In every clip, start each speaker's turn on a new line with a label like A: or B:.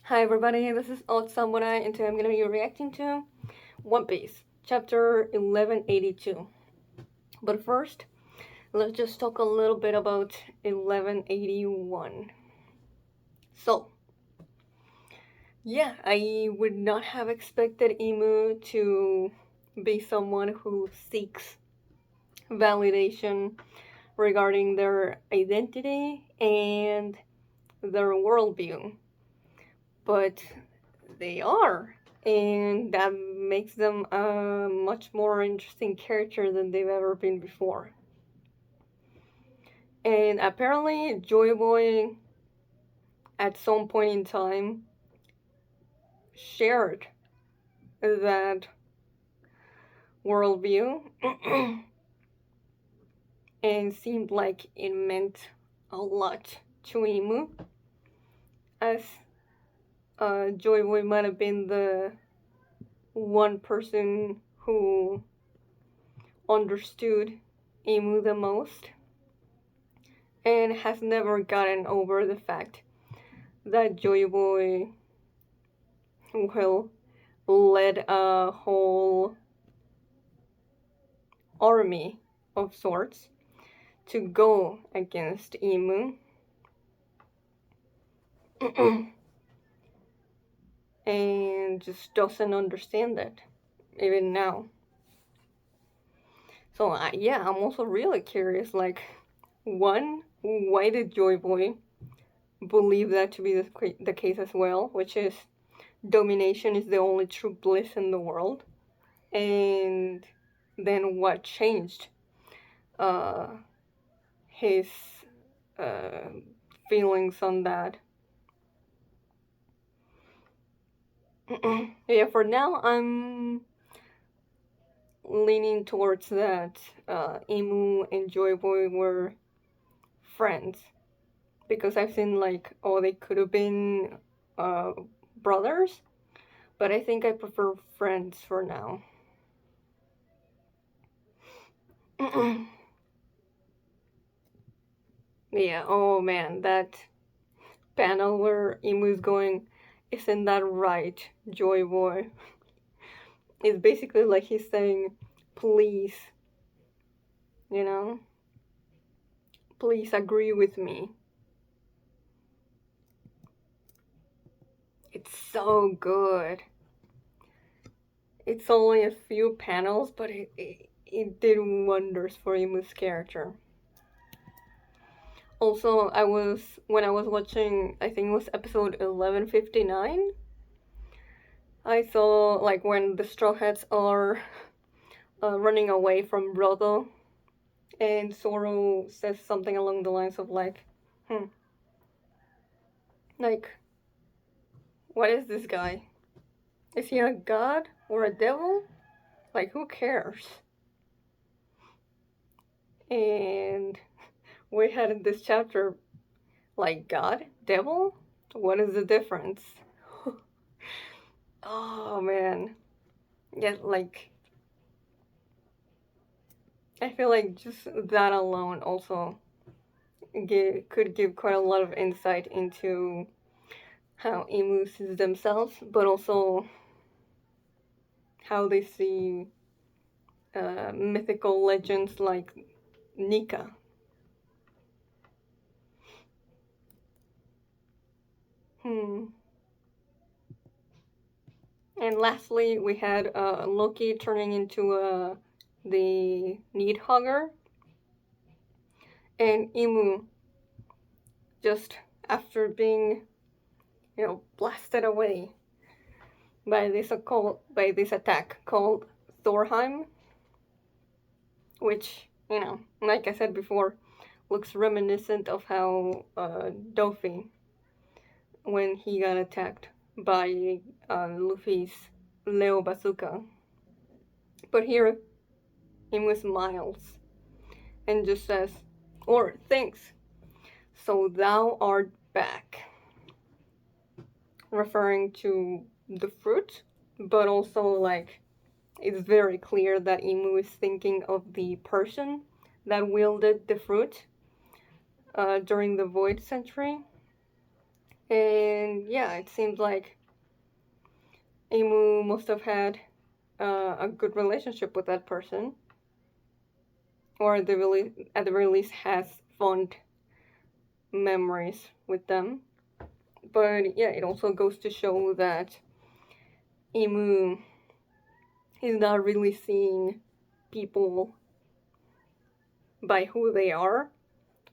A: Hi everybody, this is Old Samurai and today I'm going to be reacting to One Piece, chapter 1182. But first, let's just talk a little bit about 1181. So, yeah, I would not have expected Imu to be someone who seeks validation regarding their identity and their worldview. But they are, and that makes them a much more interesting character than they've ever been before. And apparently, Joy Boy, at some point in time, shared that worldview and seemed like it meant a lot to Imu, as Joy Boy might have been the one person who understood Imu the most and has never gotten over the fact that Joy Boy, well, led a whole army of sorts to go against Imu. And just doesn't understand it, even now. So, yeah, I'm also really curious, like, one, why did Joy Boy believe that to be the case as well, which is domination is the only true bliss in the world? And then what changed uh, his uh, feelings on that? Yeah, for now I'm leaning towards that Emu and Joy Boy were friends, because I've seen like, oh, they could have been uh, brothers, but I think I prefer friends for now. Yeah, oh man, that panel where Emu's going, isn't that right, Joy Boy? It's basically like he's saying, please, you know, please agree with me. It's so good. It's only a few panels, but it did wonders for Emu's character. Also, when I was watching, I think it was episode 1159, I saw like when the Straw Hats are running away from Rodo, and Zoro says something along the lines of like, hmm, like, what is this guy? Is he a god or a devil? Like, who cares? And we had in this chapter, like, god? Devil? What is the difference? Oh man. Yeah, like, I feel like just that alone also could give quite a lot of insight into how emu sees themselves, but also how they see mythical legends like Nika. Hmm. And lastly, we had Loki turning into the need hugger, and Imu just after being, blasted away by this attack called Thorheim, which, like I said before, looks reminiscent of how Doffy, when he got attacked by Luffy's Leo Bazooka. But here, Imu smiles and just says, or thinks, so thou art back. Referring to the fruit, but also like it's very clear that Imu is thinking of the person that wielded the fruit during the Void Century. And yeah, it seems like Emu must have had a good relationship with that person, or at the very least has fond memories with them. But yeah, it also goes to show that Emu is not really seeing people by who they are,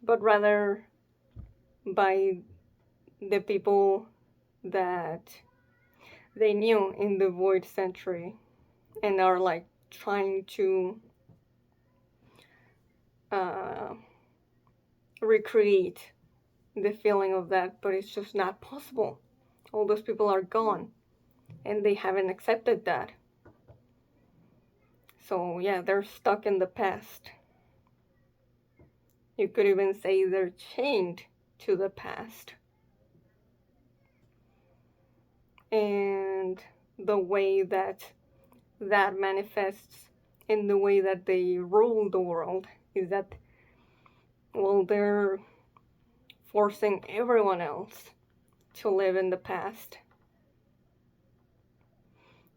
A: but rather by the people that they knew in the Void Century and are like trying to uh, recreate the feeling of that, but it's just not possible. All those people are gone and they haven't accepted that. So, yeah, they're stuck in the past. You could even say they're chained to the past. And the way that that manifests in the way that they rule the world is that, well, they're forcing everyone else to live in the past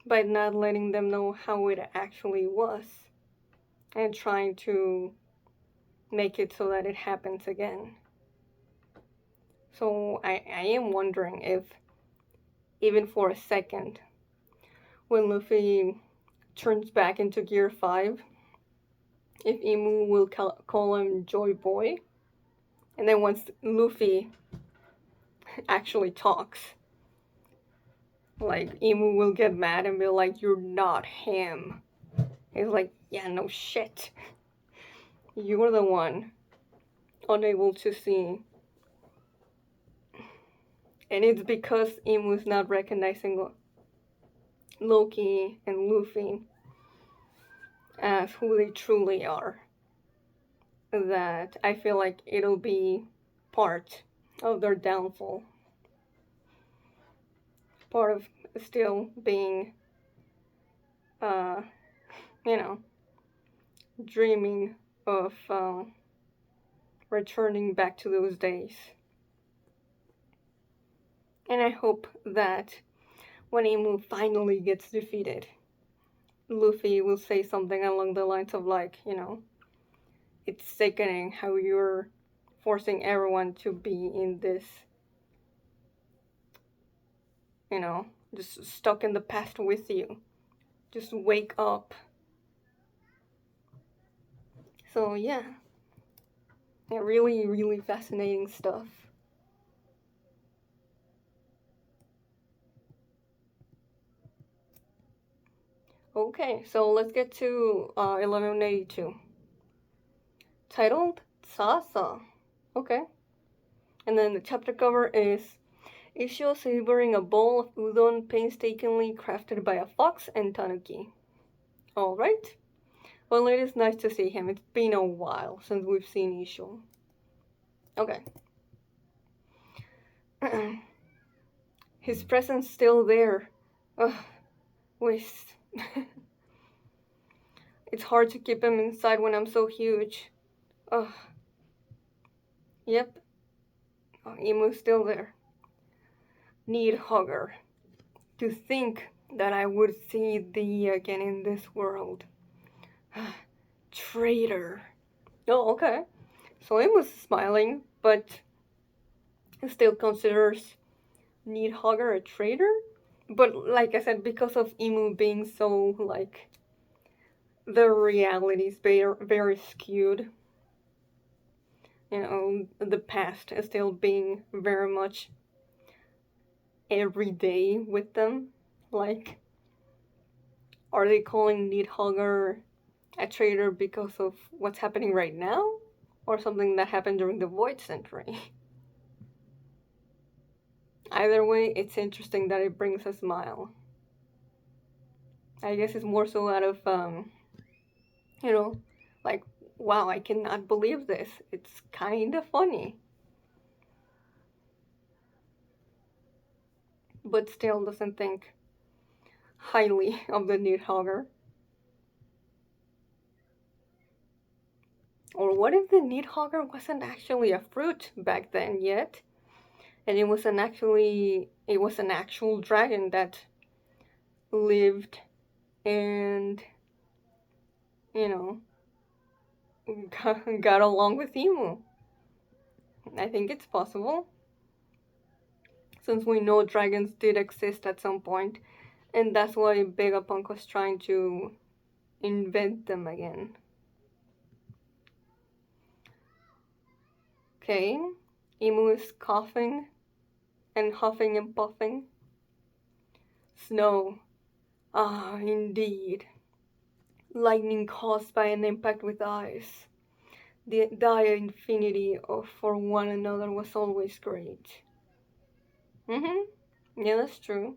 A: by not letting them know how it actually was and trying to make it so that it happens again. So I am wondering if, even for a second, when Luffy turns back into Gear 5, if Emu will call him Joy Boy. And then once Luffy actually talks, like, Emu will get mad and be like, "You're not him." He's like, "Yeah, no shit. You're the one unable to see." And it's because Emu's not recognizing Loki and Luffy as who they truly are that I feel like it'll be part of their downfall. Part of still being, uh, you know, dreaming of returning back to those days. And I hope that when Emu finally gets defeated, Luffy will say something along the lines of, like, it's sickening how you're forcing everyone to be in this, just stuck in the past with you. Just wake up. So yeah, really, really fascinating stuff. Okay, so let's get to 1182. Titled Sasa. Okay. And then the chapter cover is Ishio savoring a bowl of udon painstakingly crafted by a fox and tanuki. Alright. Well, it is nice to see him. It's been a while since we've seen Ishio. Okay. His presence still there. Ugh. Waste. It's hard to keep him inside when I'm so huge. Ugh. Yep. Oh, Emu's still there. Need hugger. To think that I would see thee again in this world. Traitor. Oh, okay. So Emu's smiling, but he still considers Needhogger a traitor? But like I said, because of Emu being so, like, the reality is very, very skewed. The past is still being very much every day with them. Like, are they calling Needhogger a traitor because of what's happening right now? Or something that happened during the Void Century? Either way, it's interesting that it brings a smile. I guess it's more so out of, like, wow, I cannot believe this. It's kind of funny. But still doesn't think highly of the Needhogger. Or what if the Needhogger wasn't actually a fruit back then yet? and it was an actual dragon that lived and you know got along with Emu. I think it's possible since we know dragons did exist at some point, and that's why Vegapunk was trying to invent them again. Okay, Emu is coughing and huffing and puffing. Snow. Ah, indeed. Lightning caused by an impact with ice. The dire infinity of for one another was always great. Yeah, that's true.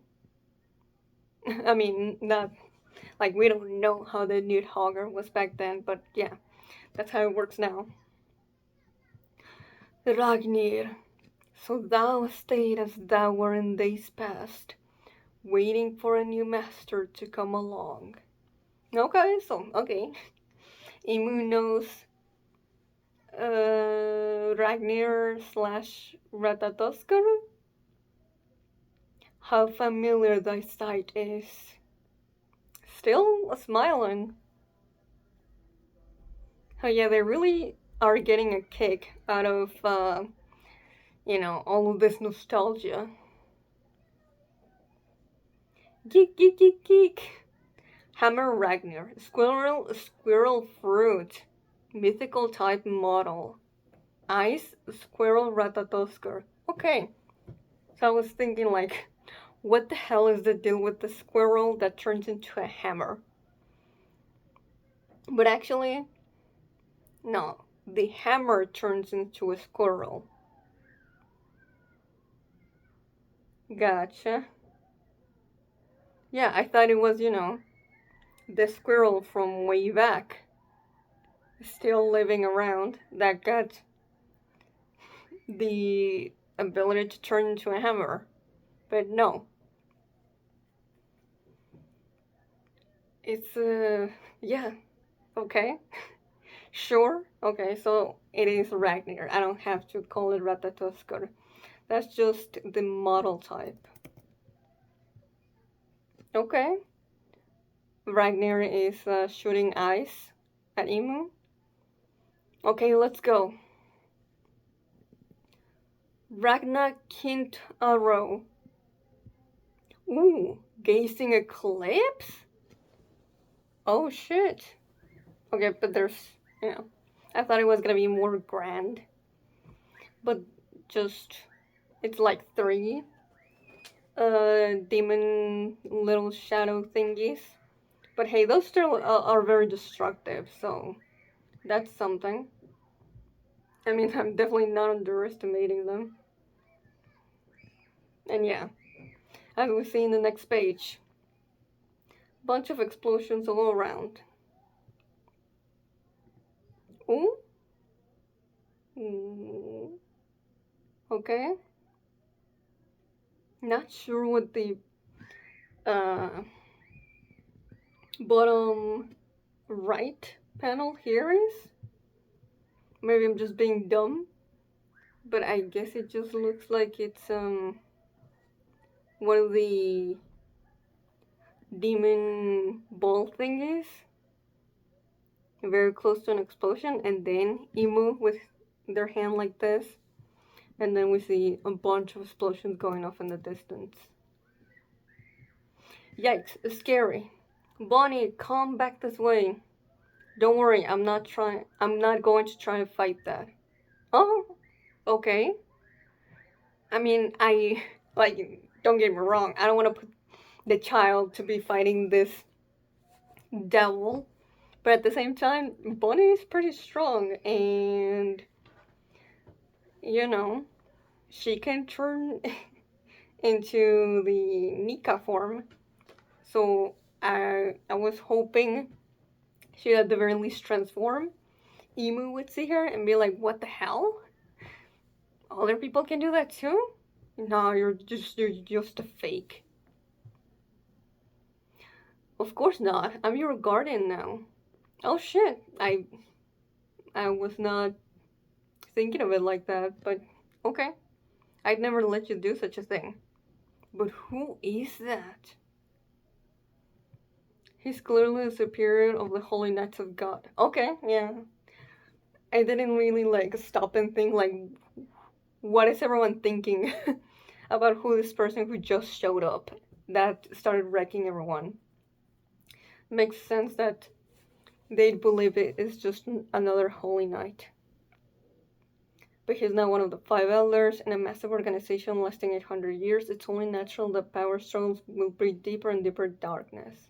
A: I mean, not like we don't know how the Newt Hogger was back then, but yeah, that's how it works now. Ragnir, so thou stayed as thou were in days past, waiting for a new master to come along. Okay. Emu knows Ragnir slash Ratatoskr. How familiar thy sight is. Still smiling. Oh yeah, they really are getting a kick out of, all of this nostalgia. Geek, geek, geek, geek. Hammer Ragnar. Squirrel fruit. Mythical type model. Ice Squirrel Ratatoskr. Okay. So I was thinking, like, what the hell is the deal with the squirrel that turns into a hammer? But actually, no. The hammer turns into a squirrel. Gotcha. Yeah, I thought it was, the squirrel from way back, still living around, that got the ability to turn into a hammer. But no. It's, yeah, okay. Sure. Okay, so it is Ragnar. I don't have to call it Ratatoskr. That's just the model type. Okay. Ragnar is shooting ice at Emu. Okay, let's go. Ragnar Kint Arrow. Ooh, gazing eclipse? Oh shit. Okay, but I thought it was gonna be more grand. But just, it's like three demon little shadow thingies. But hey, those still are very destructive, so that's something. I mean, I'm definitely not underestimating them. And yeah, as we see in the next page, bunch of explosions all around. Ooh. Mm, okay. Not sure what the uh, bottom right panel here is. Maybe I'm just being dumb, but I guess it just looks like it's one of the demon ball thingies, very close to an explosion, and then Emu with their hand like this, and then we see a bunch of explosions going off in the distance. Yikes, it's scary. Bonnie, come back this way. Don't worry, I'm not going to try to fight that. Oh, okay. I mean, like, don't get me wrong, I don't want to put the child to be fighting this devil, but at the same time, Bonnie is pretty strong, and, you know, she can turn into the Nika form, so I was hoping she'd at the very least transform. Emu would see her and be like, what the hell? Other people can do that too? No, you're just a fake. Of course not. I'm your guardian now. Oh shit. I was not thinking of it like that, but okay. I'd never let you do such a thing. But who is that? He's clearly the superior of the Holy Knights of God. Okay, yeah. I didn't really like stop and think like what is everyone thinking about who this person who just showed up that started wrecking everyone. Makes sense that they'd believe it is just another holy knight. But he's now one of the five elders in a massive organization lasting 800 years. It's only natural that power struggles will breed deeper and deeper darkness.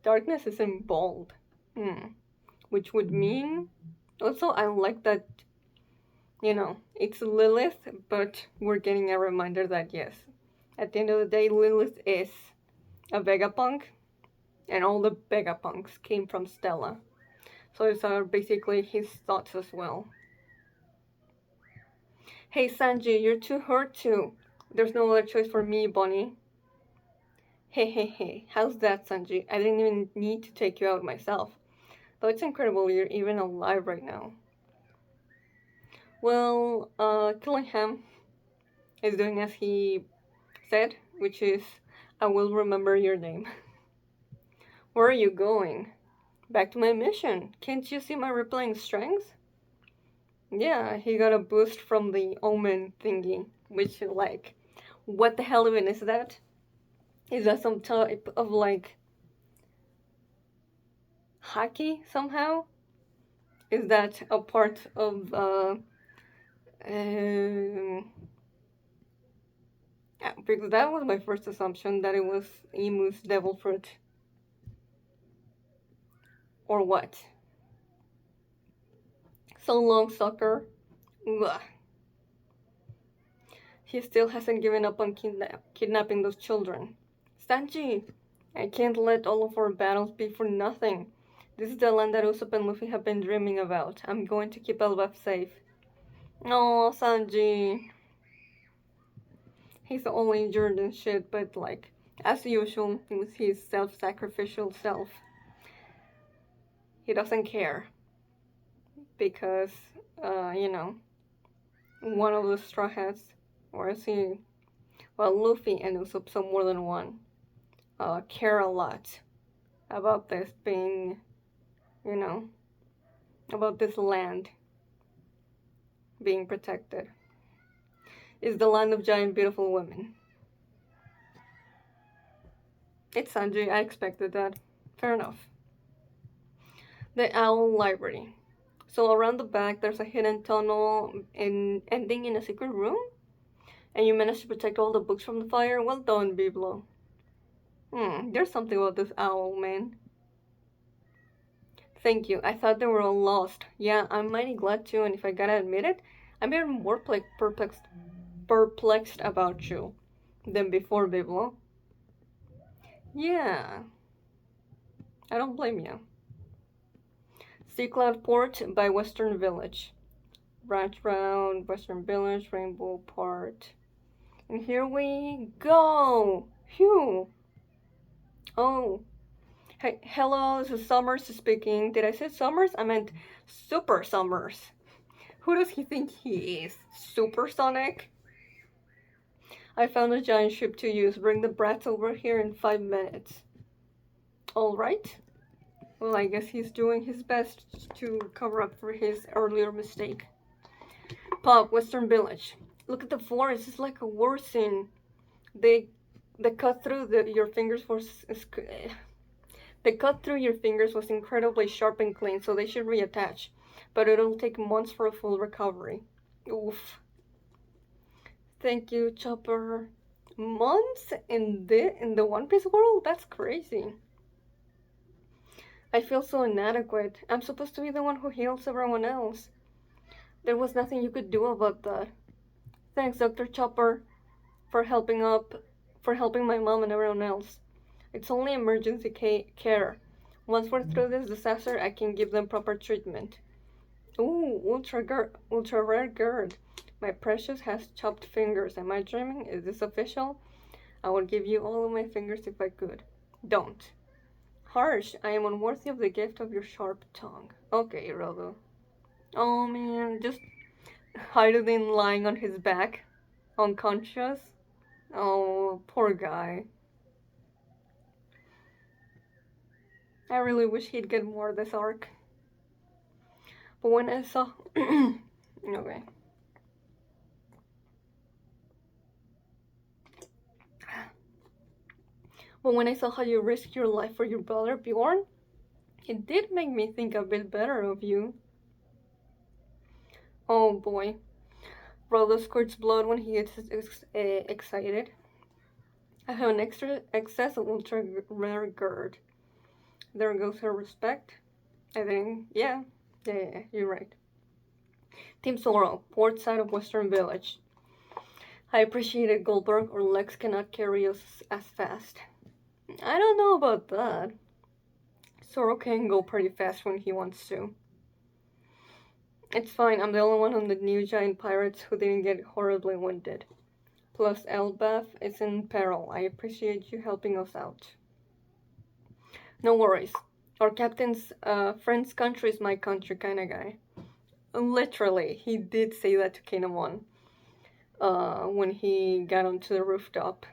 A: Darkness is in bold. Which would mean. Also, I like that, it's Lilith, but we're getting a reminder that yes, at the end of the day, Lilith is a Vegapunk, and all the Vegapunks came from Stella. So these are basically his thoughts as well. Hey Sanji, you're too hurt too. There's no other choice for me, Bonnie. Hey, how's that, Sanji? I didn't even need to take you out myself. Though it's incredible you're even alive right now. Well, Killingham is doing as he said, which is, I will remember your name. Where are you going? Back to my mission. Can't you see my rippling strength? Yeah, he got a boost from the omen thingy, which, like, what the hell even is that? Is that some type of, like, haki somehow? Is that a part of, yeah, because that was my first assumption, that it was Emu's devil fruit. Or what? So long, sucker. Ugh. He still hasn't given up on kidnapping those children. Sanji, I can't let all of our battles be for nothing. This is the land that Usopp and Luffy have been dreaming about. I'm going to keep Elbaf safe. No, Sanji. He's only injured and shit, but like, as usual, with his self-sacrificial self, he doesn't care. Because, one of the Straw Hats, or is he, well, Luffy and Usopp, so more than one, care a lot about this being, about this land being protected. It's the land of giant beautiful women. It's Sanji, I expected that. Fair enough. The Owl Library. So around the back there's a hidden tunnel ending in a secret room? And you managed to protect all the books from the fire? Well done, Biblo. There's something about this owl, man. Thank you. I thought they were all lost. Yeah, I'm mighty glad too, and if I gotta admit it, I'm even more perplexed about you than before, Biblo. Yeah. I don't blame you. Sea Cloud Port by Western Village. Branch Round, Western Village, Rainbow Port. And here we go! Phew! Oh. Hey, hello, this is Summers speaking. Did I say Summers? I meant Super Summers. Who does he think he is? Supersonic? I found a giant ship to use. Bring the brats over here in 5 minutes. Alright. Well, I guess he's doing his best to cover up for his earlier mistake. Pop, Western Village. Look at the forest. It's like a war scene. They cut through your fingers was the cut through your fingers was incredibly sharp and clean, so they should reattach. But it'll take months for a full recovery. Oof. Thank you, Chopper. Months in the One Piece world? That's crazy. I feel so inadequate. I'm supposed to be the one who heals everyone else. There was nothing you could do about that. Thanks, Dr. Chopper, for helping my mom and everyone else. It's only emergency care. Once we're through this disaster, I can give them proper treatment. Ooh, ultra rare gird. My precious has chopped fingers. Am I dreaming? Is this official? I would give you all of my fingers if I could. Don't. Harsh, I am unworthy of the gift of your sharp tongue. Okay, Robo. Oh man, just Hydrogen lying on his back. unconscious. Oh, poor guy. I really wish he'd get more this arc. But when I saw. Okay. But when I saw how you risked your life for your brother Bjorn, it did make me think a bit better of you. Oh boy. Rhoda squirts blood when he gets excited. I have an extra excess of ultra rare gird. There goes her respect. I think, yeah, you're right. Team Sorrow, port side of Western Village. I appreciate it, Goldberg, or Lex cannot carry us as fast. I don't know about that. Sorrow can go pretty fast when he wants to. It's fine, I'm the only one on the new giant pirates who didn't get horribly wounded. Plus, Elbaf is in peril. I appreciate you helping us out. No worries. Our captain's friend's country is my country kind of guy. Literally, he did say that to Kinemon when he got onto the rooftop.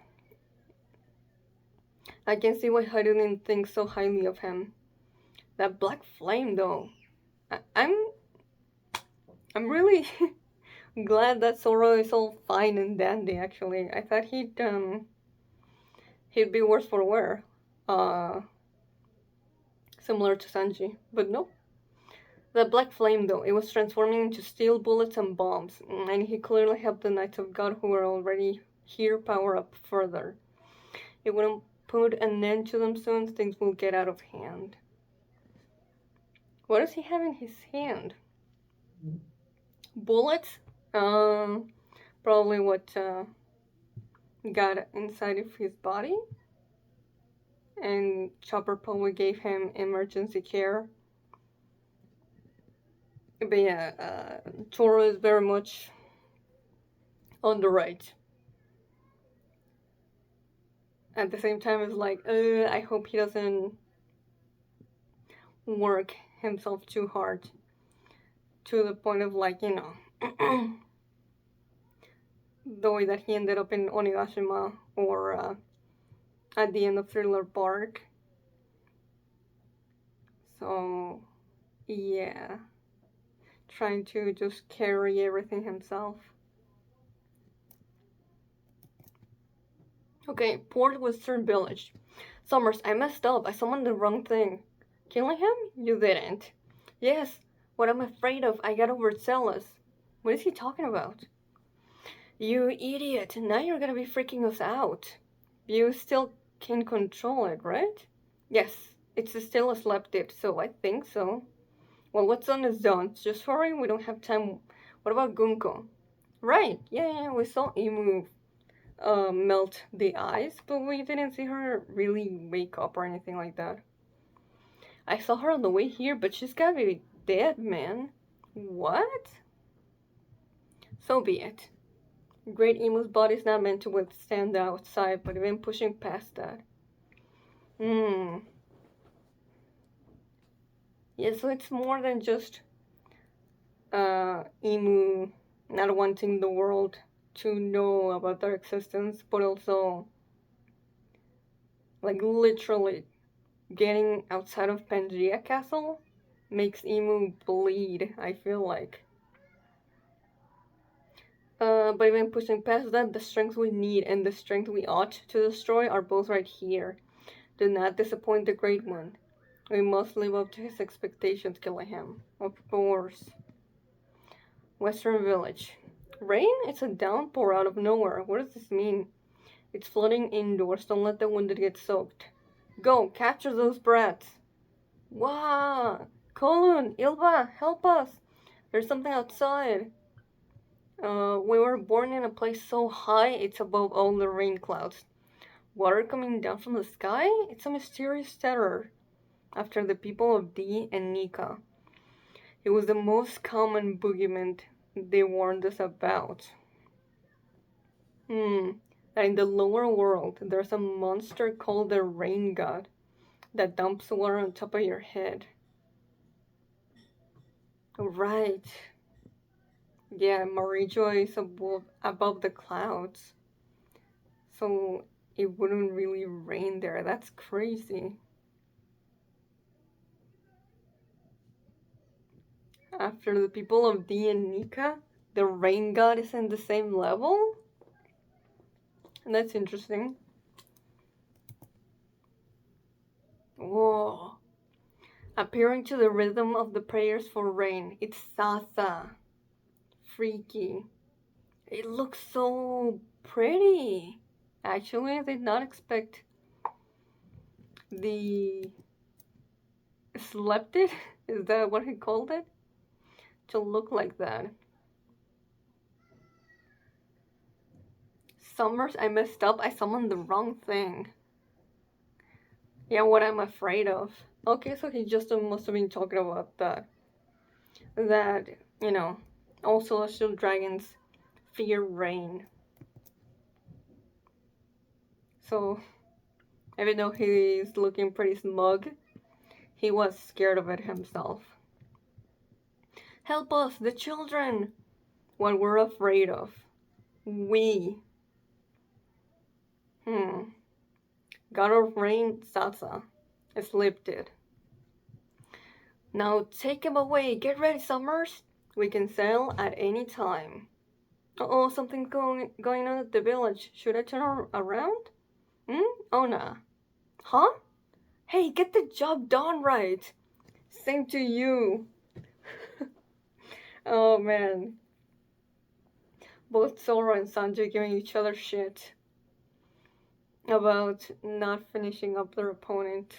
A: I can see why Harunin thinks so highly of him. That black flame, though. I'm really glad that Zoro is all fine and dandy. Actually, I thought he'd be worse for wear, uh, similar to Sanji, but nope. That black flame, though, it was transforming into steel bullets and bombs, and he clearly helped the Knights of God who were already here power up further. It wouldn't put an end to them soon, things will get out of hand. What does he have in his hand? Bullets? Probably what got inside of his body. And Chopper probably gave him emergency care. But yeah, Toro is very much on the right. At the same time, it's like, I hope he doesn't work himself too hard to the point of, like, you know, the way that he ended up in Onigashima or at the end of Thriller Bark. So, yeah, trying to just carry everything himself. Okay, Port Western Village. Summers, I messed up. I summoned the wrong thing. Killing him? You didn't. Yes, what I'm afraid of. I got overzealous. What is he talking about? You idiot. Now you're gonna be freaking us out. You still can control it, right? Yes, it's still a slap dip, so I think so. Well, what's done is done. Just hurry, we don't have time. What about Gunko? Right, yeah, we saw Imu melt the ice, but we didn't see her really wake up or anything like that. I saw her on the way here, but she's gotta be dead, man. What? So be it. Great Emu's body's not meant to withstand the outside, but even pushing past that. Yeah, so it's more than just Emu not wanting the world to know about their existence, but also, like, literally getting outside of Pangaea Castle makes Emu bleed, I feel like. But even pushing past that, the strength we need and the strength we ought to destroy are both right here. Do not disappoint the Great One. We must live up to his expectations, Gillingham. Of course. Western Village. Rain? It's a downpour out of nowhere. What does this mean? It's flooding indoors. Don't let the wounded get soaked. Go, capture those brats. Wow! Kolun, Ilva, help us! There's something outside. We were born in a place so high it's above all the rain clouds. Water coming down from the sky? It's a mysterious terror. After the people of D and Nika. It was the most common boogeyman they warned us about. That in the lower world, there's a monster called the Rain God that dumps water on top of your head. Right. Yeah, Marijoy is above the clouds, so it wouldn't really rain there. That's crazy. After the people of D and Nika, the rain god is in the same level? And that's interesting. Whoa. Appearing to the rhythm of the prayers for rain. It's Sasa. Freaky. It looks so pretty. Actually, I did not expect the Slepted, is that what he called it? To look like that. Summers, I messed up. I summoned the wrong thing. Yeah, what I'm afraid of. Okay, so he just must have been talking about that. That, you know, all celestial dragons fear rain. So, even though he's looking pretty smug, he was scared of it himself. Help us, the children! What we're afraid of. We. Hmm. God of Rain, Sasa. Sleep did. Now take him away. Get ready, Summers. We can sail at any time. Uh-oh, something's going on at the village. Should I turn around? Oh, nah. Huh? Hey, get the job done right. Same to you. Oh, man. Both Sora and Sanjay giving each other shit about not finishing up their opponent.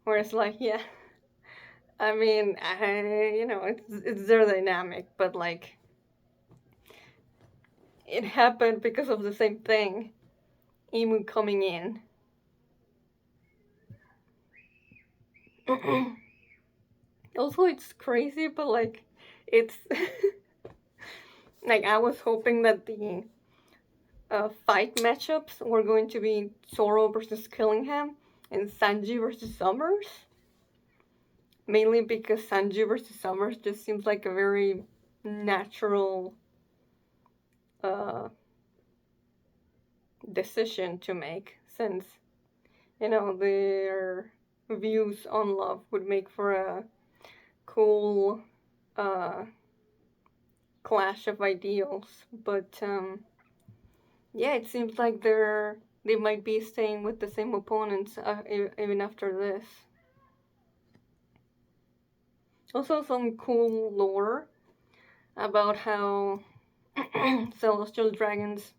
A: Where it's like, yeah, I mean, it's their dynamic, but like, it happened because of the same thing. Emu coming in. Also, it's crazy, but like, it's like I was hoping that the fight matchups were going to be Zoro versus Killingham and Sanji versus Summers. Mainly because Sanji versus Summers just seems like a very natural uh, decision to make, since their views on love would make for a cool uh, clash of ideals. But yeah, it seems like they might be staying with the same opponents even after this. Also, some cool lore about how celestial dragons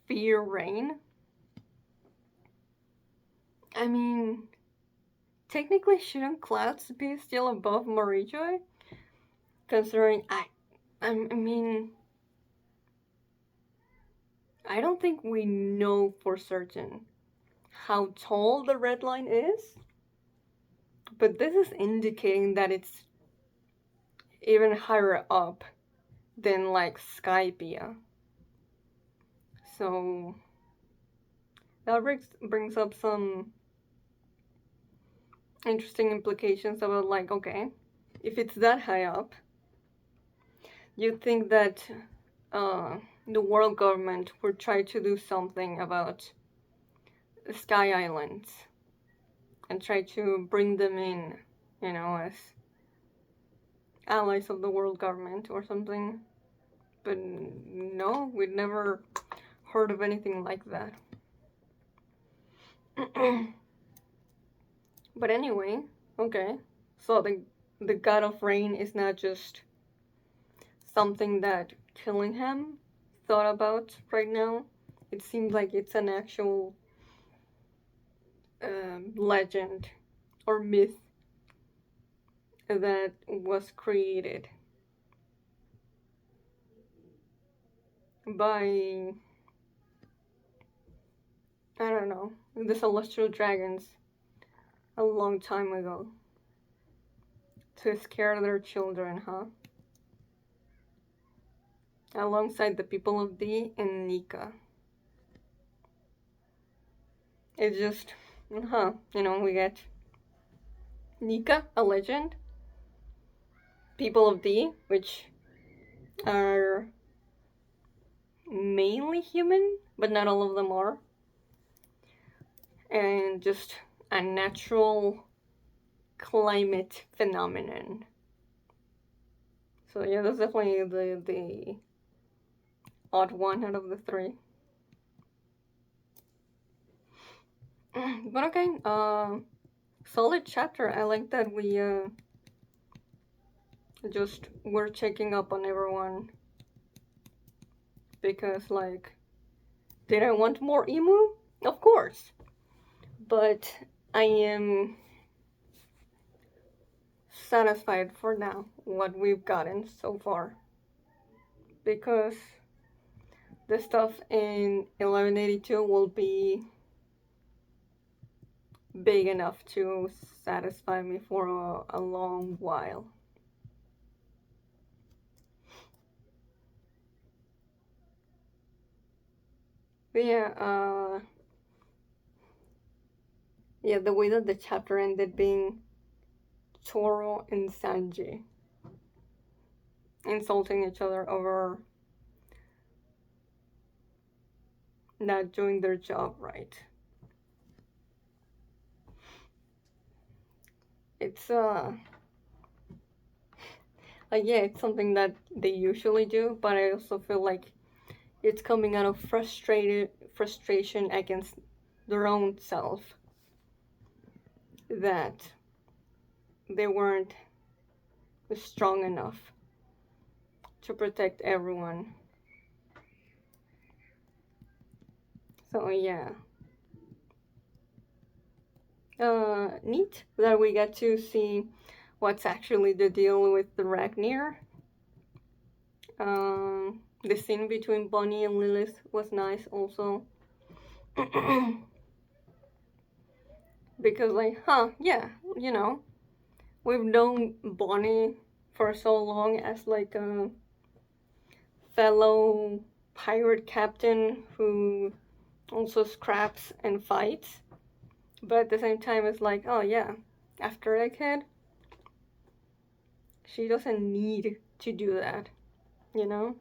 A: fear rain. I mean, technically, shouldn't clouds be still above Marijoy? Considering I mean, I don't think we know for certain how tall the red line is, but this is indicating that it's even higher up than like Skypia. So that brings up some interesting implications about like, okay, if it's that high up, you'd think that uh, the world government would try to do something about Sky Islands and try to bring them in, as allies of the world government or something. But no, we'd never heard of anything like that. But anyway, okay. So the god of rain is not just something that Killingham thought about right now. It seems like it's an actual legend or myth that was created by, I don't know, the celestial dragons a long time ago to scare their children, huh? Alongside the people of D and Nika. It's just, we get Nika, a legend, people of D, which are mainly human, but not all of them are, and just a natural climate phenomenon. So yeah, that's definitely the odd one out of the three. But okay, solid chapter. I like that we just were checking up on everyone because like, did I want more emu? Of course, but I am satisfied for now what we've gotten so far because the stuff in 1182 will be big enough to satisfy me for a long while. But yeah, the way that the chapter ended being Toro and Sanji insulting each other over not doing their job right. It's like yeah, it's something that they usually do, but I also feel like it's coming out of frustration against their own self that they weren't strong enough to protect everyone. So yeah, neat that we get to see what's actually the deal with the Ragnar. The scene between Bonnie and Lilith was nice also. Because like, yeah, you know, we've known Bonnie for so long as like a fellow pirate captain who also scraps and fights. But at the same time, it's like, oh yeah, after a kid, she doesn't need to do that, you know?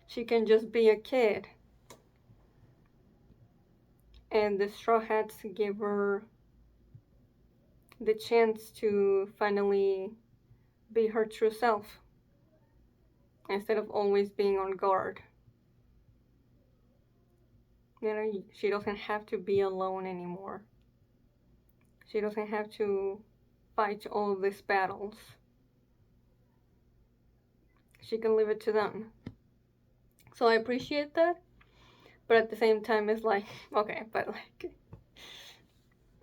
A: She can just be a kid. And the Straw Hats give her the chance to finally be her true self instead of always being on guard. You know, she doesn't have to be alone anymore. She doesn't have to fight all of these battles. She can leave it to them. So I appreciate that, but at the same time, it's like, okay, but like,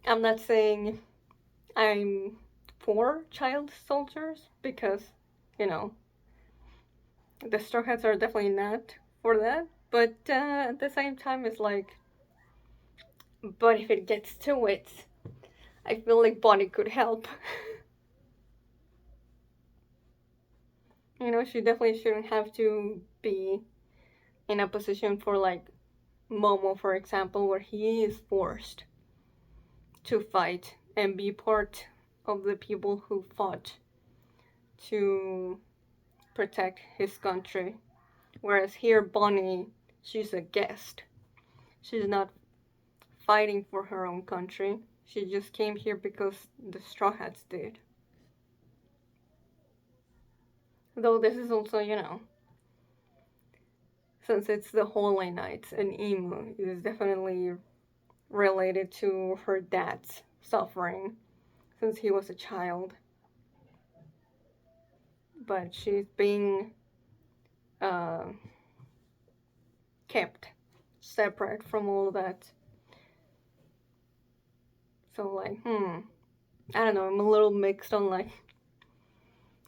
A: I'm not saying I'm for child soldiers because, you know, the Straw Hats are definitely not for that. But at the same time, it's like, but if it gets to it, I feel like Bonnie could help. You know, she definitely shouldn't have to be in a position for like Momo, for example, where he is forced to fight and be part of the people who fought to protect his country. Whereas here, Bonnie, she's a guest. She's not fighting for her own country. She just came here because the Straw Hats did. Though this is also, you know, since it's the Holy Knights and Emu is definitely related to her dad's suffering since he was a child. But she's being uh, kept separate from all that. So like, I don't know, I'm a little mixed on like,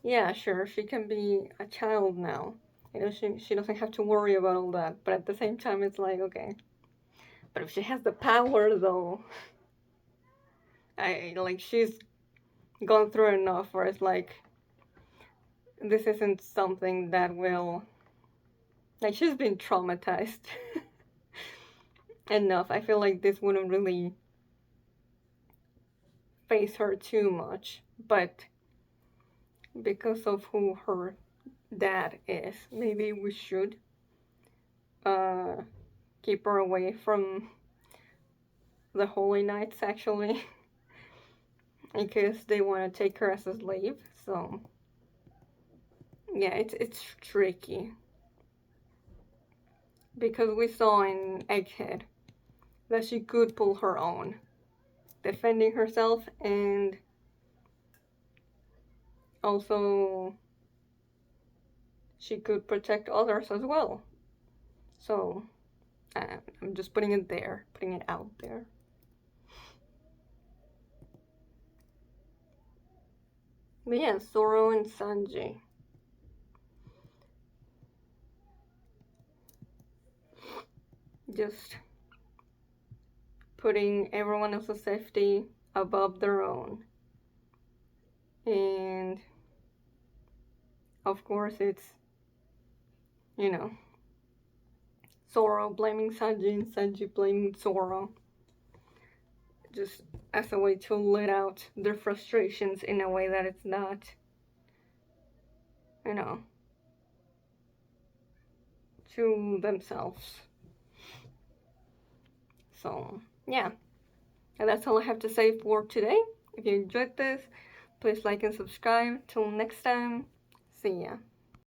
A: yeah, sure, she can be a child now. You know, she doesn't have to worry about all that. But at the same time, it's like, okay. But if she has the power, though, I like she's gone through enough where it's like, this isn't something that will, like, she's been traumatized enough. I feel like this wouldn't really face her too much. But because of who her dad is. Maybe we should uh, keep her away from the Holy Knights, actually, because they want to take her as a slave. So yeah, it's tricky because we saw in Egghead that she could pull her own, defending herself and also she could protect others as well. So I'm just putting it there, putting it out there. But yeah, Zoro and Sanji. Just putting everyone else's safety above their own. And of course, it's, you know, Zoro blaming Sanji and Sanji blaming Zoro. Just as a way to let out their frustrations in a way that it's not, you know, to themselves. So, yeah. And that's all I have to say for today. If you enjoyed this, please like and subscribe. Till next time, see ya.